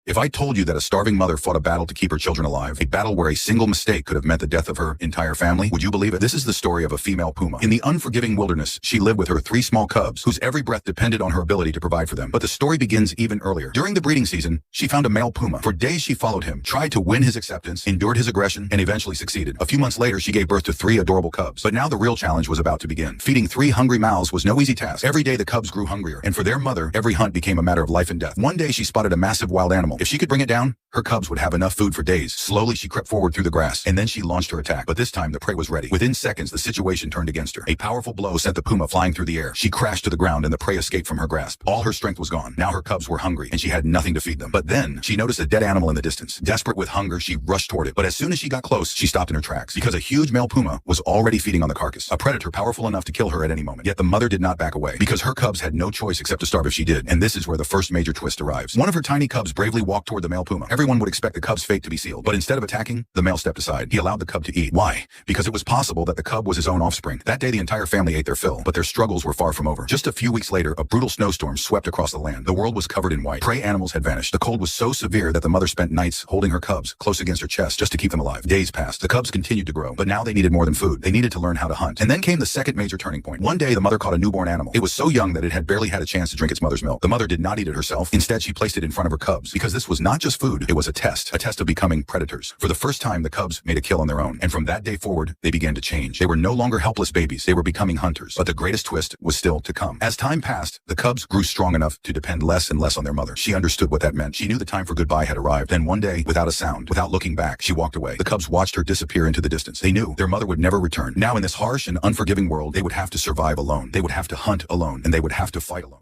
If I told you that a starving mother fought a battle to keep her children alive, a battle where a single mistake could have meant the death of her entire family, would you believe it? This is the story of a female puma. In the unforgiving wilderness, she lived with her 3 small cubs, whose every breath depended on her ability to provide for them. But the story begins even earlier. During the breeding season, she found a male puma. For days she followed him, tried to win his acceptance, endured his aggression, and eventually succeeded. A few months later, she gave birth to 3 adorable cubs. But now the real challenge was about to begin. Feeding 3 hungry mouths was no easy task. Every day the cubs grew hungrier, and for their mother, every hunt became a matter of life and death. One day she spotted a massive wild animal. If she could bring it down, her cubs would have enough food for days. Slowly, she crept forward through the grass, and then she launched her attack. But this time, the prey was ready. Within seconds, the situation turned against her. A powerful blow sent the puma flying through the air. She crashed to the ground, and the prey escaped from her grasp. All her strength was gone. Now her cubs were hungry, and she had nothing to feed them. But then, she noticed a dead animal in the distance. Desperate with hunger, she rushed toward it. But as soon as she got close, she stopped in her tracks, because a huge male puma was already feeding on the carcass. A predator powerful enough to kill her at any moment. Yet the mother did not back away, because her cubs had no choice except to starve if she did. And this is where the first major twist arrives. One of her tiny cubs bravely walked toward the male puma. Everyone would expect the cub's fate to be sealed. But instead of attacking, the male stepped aside. He allowed the cub to eat. Why? Because it was possible that the cub was his own offspring. That day, the entire family ate their fill, but their struggles were far from over. Just a few weeks later, a brutal snowstorm swept across the land. The world was covered in white. Prey animals had vanished. The cold was so severe that the mother spent nights holding her cubs close against her chest just to keep them alive. Days passed. The cubs continued to grow, but now they needed more than food. They needed to learn how to hunt. And then came the second major turning point. One day, the mother caught a newborn animal. It was so young that it had barely had a chance to drink its mother's milk. The mother did not eat it herself. Instead, she placed it in front of her cubs, because this was not just food. It was a test of becoming predators. For the first time, the cubs made a kill on their own. And from that day forward, they began to change. They were no longer helpless babies. They were becoming hunters. But the greatest twist was still to come. As time passed, the cubs grew strong enough to depend less and less on their mother. She understood what that meant. She knew the time for goodbye had arrived. Then one day, without a sound, without looking back, she walked away. The cubs watched her disappear into the distance. They knew their mother would never return. Now in this harsh and unforgiving world, they would have to survive alone. They would have to hunt alone, and they would have to fight alone.